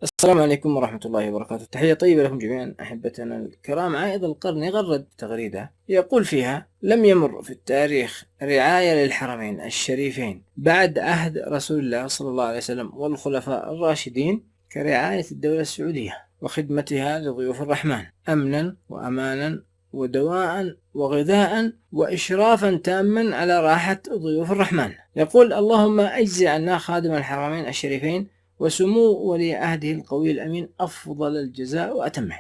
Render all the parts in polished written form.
السلام عليكم ورحمة الله وبركاته. تحية طيبة لكم جميعا أحبتنا الكرام. عائد القرني غرد تغريدة يقول فيها: لم يمر في التاريخ رعاية للحرمين الشريفين بعد عهد رسول الله صلى الله عليه وسلم والخلفاء الراشدين كرعاية الدولة السعودية وخدمتها لضيوف الرحمن أمنا وأمانا ودواء وغذاء وإشرافا تاما على راحة ضيوف الرحمن. يقول: اللهم أجزي عنا خادم الحرمين الشريفين وسمو ولي عهده القوي الأمين أفضل الجزاء وأتمه.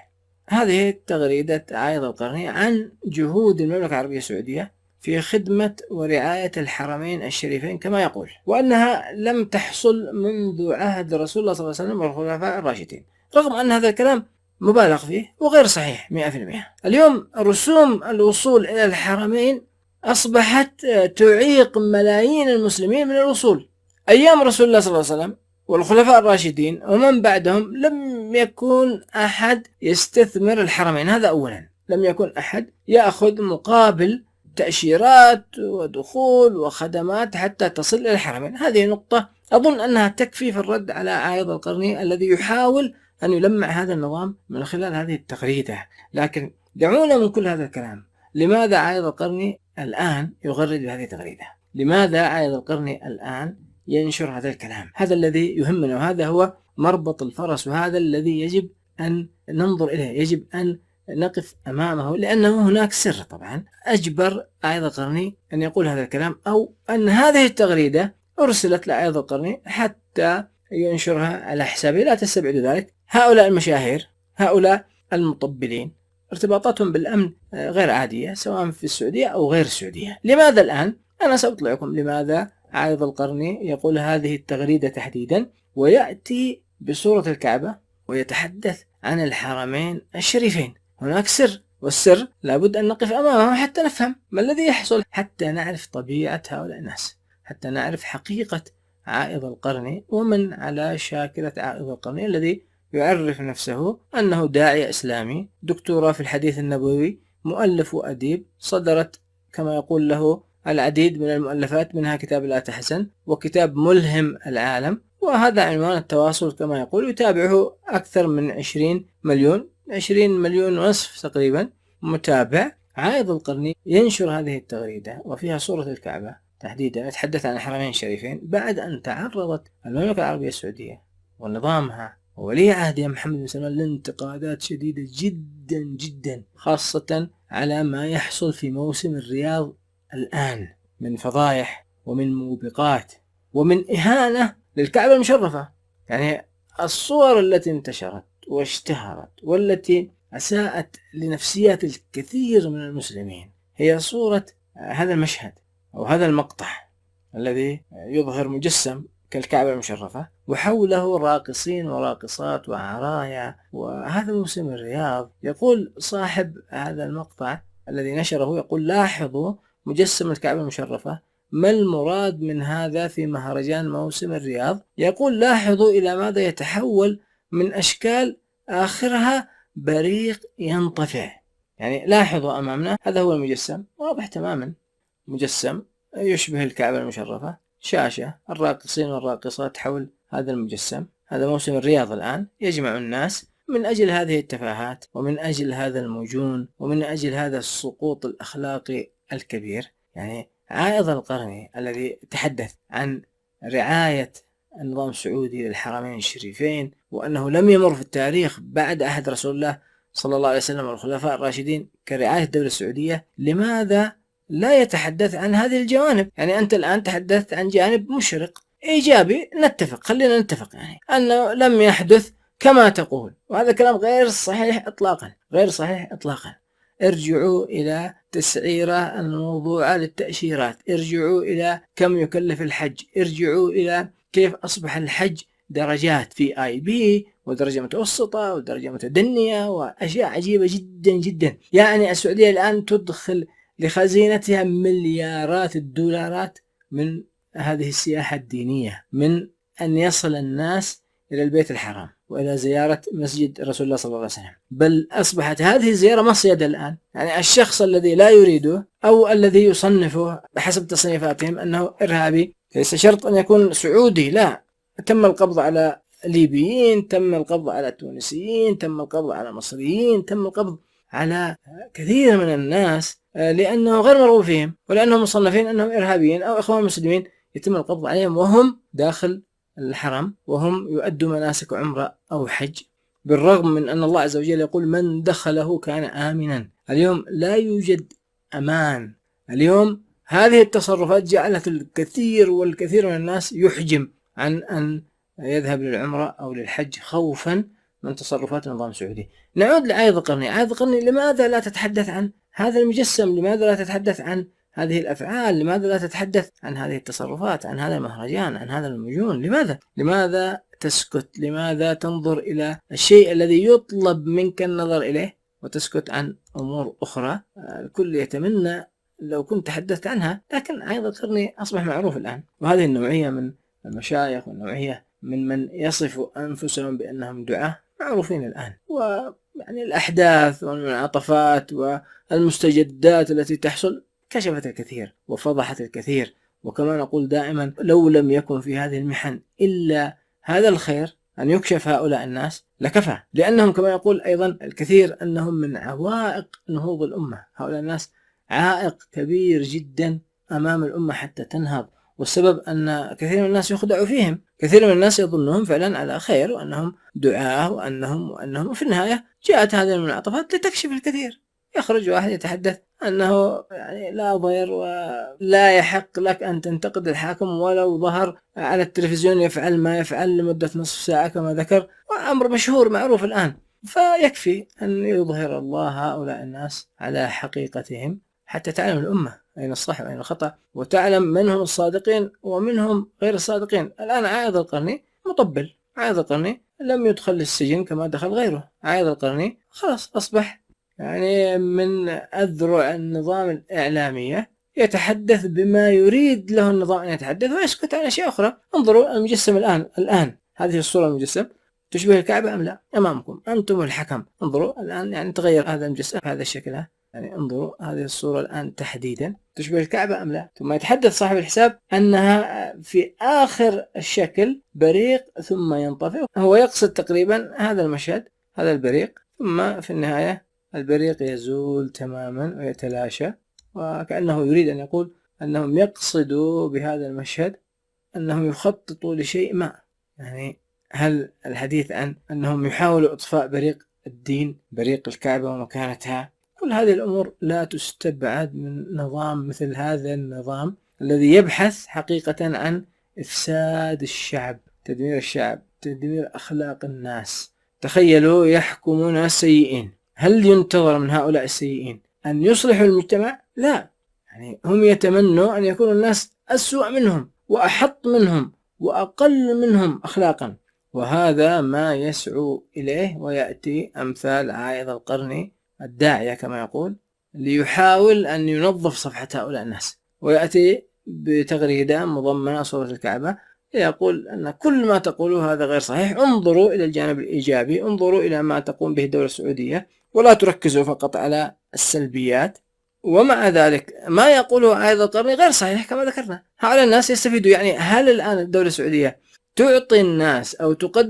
هذه تغريدة عائد القرني عن جهود المملكة العربية السعودية في خدمة ورعاية الحرمين الشريفين كما يقول، وأنها لم تحصل منذ عهد رسول الله صلى الله عليه وسلم والخلفاء الراشدين، رغم أن هذا الكلام مبالغ فيه وغير صحيح 100%. اليوم رسوم الوصول إلى الحرمين أصبحت تعيق ملايين المسلمين من الوصول. أيام رسول الله صلى الله عليه وسلم والخلفاء الراشدين ومن بعدهم لم يكن أحد يستثمر الحرمين، هذا أولا. لم يكن أحد يأخذ مقابل تأشيرات ودخول وخدمات حتى تصل إلى الحرمين. هذه نقطة أظن أنها تكفي في الرد على عائد القرني الذي يحاول أن يلمع هذا النظام من خلال هذه التغريدة. لكن دعونا من كل هذا الكلام، لماذا عائد القرني الآن يغرد بهذه التغريدة؟ لماذا عائد القرني الآن ينشر هذا الكلام؟ هذا الذي يهمنا، وهذا هو مربط الفرس، وهذا الذي يجب أن ننظر إليه، يجب أن نقف أمامه، لأنه هناك سر طبعا أجبر عائد القرني أن يقول هذا الكلام، أو أن هذه التغريدة أرسلت لعائد القرني حتى ينشرها على حسابه. لا تستبعدوا ذلك. هؤلاء المشاهير، هؤلاء المطبلين، ارتباطاتهم بالأمن غير عادية سواء في السعودية أو غير السعودية. لماذا الآن؟ أنا سأطلعكم لماذا عائد القرني يقول هذه التغريدة تحديدا، ويأتي بصورة الكعبة ويتحدث عن الحرمين الشريفين. هناك سر، والسر لابد أن نقف أمامه حتى نفهم ما الذي يحصل، حتى نعرف طبيعة هؤلاء الناس، حتى نعرف حقيقة عائد القرني ومن على شاكلة عائد القرني الذي يعرف نفسه أنه داعية إسلامي، دكتوراه في الحديث النبوي، مؤلف وأديب، صدرت كما يقول له العديد من المؤلفات، منها كتاب لا تحزن وكتاب ملهم العالم، وهذا عنوان التواصل كما يقول. يتابعه أكثر من 20 مليون ونصف تقريبا متابع. عائد القرني ينشر هذه التغريدة وفيها صورة الكعبة تحديدا، يتحدث عن الحرمين الشريفين بعد أن تعرضت المملكة العربية السعودية ونظامها وولي عهدها محمد بن سلمان لانتقادات شديدة جدا جدا، خاصة على ما يحصل في موسم الرياض الآن من فضايح ومن موبقات ومن إهانة للكعبة المشرفة. يعني الصور التي انتشرت واشتهرت والتي أساءت لنفسيات الكثير من المسلمين هي صورة هذا المشهد أو هذا المقطع الذي يظهر مجسم كالكعبة المشرفة وحوله راقصين وراقصات وعرايا، وهذا موسم الرياض. يقول صاحب هذا المقطع الذي نشره، يقول: لاحظوا مجسم الكعبة المشرفة، ما المراد من هذا في مهرجان موسم الرياض؟ يقول: لاحظوا إلى ماذا يتحول من أشكال آخرها بريق ينطفئ. يعني لاحظوا أمامنا، هذا هو المجسم، واضح تماما، مجسم يشبه الكعبة المشرفة، شاشة، الراقصين والراقصات حول هذا المجسم. هذا موسم الرياض الآن، يجمع الناس من أجل هذه التفاهات ومن أجل هذا المجون ومن أجل هذا السقوط الأخلاقي الكبير. يعني عائد القرني الذي تحدث عن رعاية النظام السعودي للحرمين الشريفين وأنه لم يمر في التاريخ بعد عهد رسول الله صلى الله عليه وسلم والخلفاء الراشدين كرعاية الدولة السعودية، لماذا لا يتحدث عن هذه الجوانب؟ يعني أنت الآن تحدثت عن جانب مشرق إيجابي، نتفق، خلينا نتفق يعني أنه لم يحدث كما تقول، وهذا كلام غير صحيح إطلاقا، غير صحيح إطلاقا. ارجعوا إلى تسعيرة الموضوعة للتأشيرات، ارجعوا إلى كم يكلف الحج، ارجعوا إلى كيف أصبح الحج درجات في IB ودرجة متوسطة ودرجة متدنية وأشياء عجيبة جدا جدا. يعني السعودية الآن تدخل لخزينتها مليارات الدولارات من هذه السياحة الدينية، من أن يصل الناس إلى البيت الحرام وإلى زيارة مسجد رسول الله صلى الله عليه وسلم، بل أصبحت هذه الزيارة مصيدة الآن. يعني الشخص الذي لا يريده أو الذي يصنفه بحسب تصنيفاتهم أنه إرهابي، ليس شرط أن يكون سعودي، لا، تم القبض على ليبيين، تم القبض على تونسيين، تم القبض على مصريين، تم القبض على كثير من الناس لأنه غير مرغوب فيهم، ولأنهم مصنفين أنهم إرهابيين أو إخوان مسلمين، يتم القبض عليهم وهم داخل الحرم وهم يؤدوا مناسك عمرة أو حج، بالرغم من أن الله عز وجل يقول من دخله كان آمنا. اليوم لا يوجد أمان. اليوم هذه التصرفات جعلت الكثير والكثير من الناس يحجم عن أن يذهب للعمرة أو للحج خوفا من تصرفات النظام السعودي. نعود لعايض القرني. عايض القرني لماذا لا تتحدث عن هذا المجسم؟ لماذا لا تتحدث عن هذه الأفعال؟ لماذا لا تتحدث عن هذه التصرفات، عن هذا المهرجان، عن هذا المجنون؟ لماذا تسكت؟ لماذا تنظر إلى الشيء الذي يطلب منك النظر إليه وتسكت عن أمور أخرى الكل يتمنى لو كنت تحدثت عنها؟ لكن عايض القرني أصبح معروف الآن، وهذه النوعية من المشايخ والنوعية من يصف أنفسهم بأنهم دعاة معروفين الآن. ويعني الأحداث والمنعطفات والمستجدات التي تحصل كشفت الكثير وفضحت الكثير. وكما نقول دائما لو لم يكن في هذه المحن إلا هذا الخير أن يكشف هؤلاء الناس لكفى، لأنهم كما يقول أيضا الكثير أنهم من عوائق نهوض الأمة. هؤلاء الناس عائق كبير جدا أمام الأمة حتى تنهض، والسبب أن كثير من الناس يخدع فيهم، كثير من الناس يظنهم فعلا على خير وأنهم دعاة وأنهم وفي النهاية جاءت هذه المنعطفات لتكشف الكثير. يخرج واحد يتحدث أنه يعني لا ضير ولا يحق لك أن تنتقد الحاكم ولو ظهر على التلفزيون يفعل ما يفعل لمدة نصف ساعة كما ذكر، وأمر مشهور معروف الآن. فيكفي أن يظهر الله هؤلاء الناس على حقيقتهم حتى تعلم الأمة أين الصح وأين الخطأ، وتعلم منهم الصادقين ومنهم غير الصادقين. الآن عايض القرني مطبل، عايض القرني لم يدخل للسجن كما دخل غيره. عايض القرني خلاص أصبح يعني من أذرع النظام الإعلامية، يتحدث بما يريد له النظام أن يتحدث ويسكت عن أشياء أخرى. انظروا المجسم الآن هذه الصورة المجسم تشبه الكعبة أم لا؟ أمامكم أنتم الحكم. انظروا الآن يعني تغير هذا المجسم هذا الشكل، يعني انظروا هذه الصورة الآن تحديدا تشبه الكعبة أم لا؟ ثم يتحدث صاحب الحساب أنها في آخر الشكل بريق ثم ينطفئ. هو يقصد تقريبا هذا المشهد، هذا البريق، ثم في النهاية البريق يزول تماما ويتلاشى، وكأنه يريد أن يقول أنهم يقصدوا بهذا المشهد أنهم يخططوا لشيء ما. يعني هل الحديث عن أنهم يحاولوا إطفاء بريق الدين، بريق الكعبة ومكانتها؟ كل هذه الأمور لا تستبعد من نظام مثل هذا النظام الذي يبحث حقيقة عن إفساد الشعب، تدمير الشعب، تدمير أخلاق الناس. تخيلوا يحكمون السيئين، هل ينتظر من هؤلاء السيئين أن يصلحوا المجتمع؟ لا، يعني هم يتمنوا أن يكون الناس أسوأ منهم وأحط منهم وأقل منهم أخلاقا، وهذا ما يسعو إليه. ويأتي أمثال عايض القرني الداعية كما يقول ليحاول أن ينظف صفحة هؤلاء الناس، ويأتي بتغريدة مضمنة صورة الكعبة يقول أن كل ما تقولوه هذا غير صحيح، انظروا إلى الجانب الإيجابي، انظروا إلى ما تقوم به الدولة السعودية ولا تركزوا فقط على السلبيات. ومع ذلك ما يقوله عايض القرني غير صحيح كما ذكرنا. هؤلاء الناس يستفيدوا. يعني هل الآن الدولة السعودية تعطي الناس أو تقدم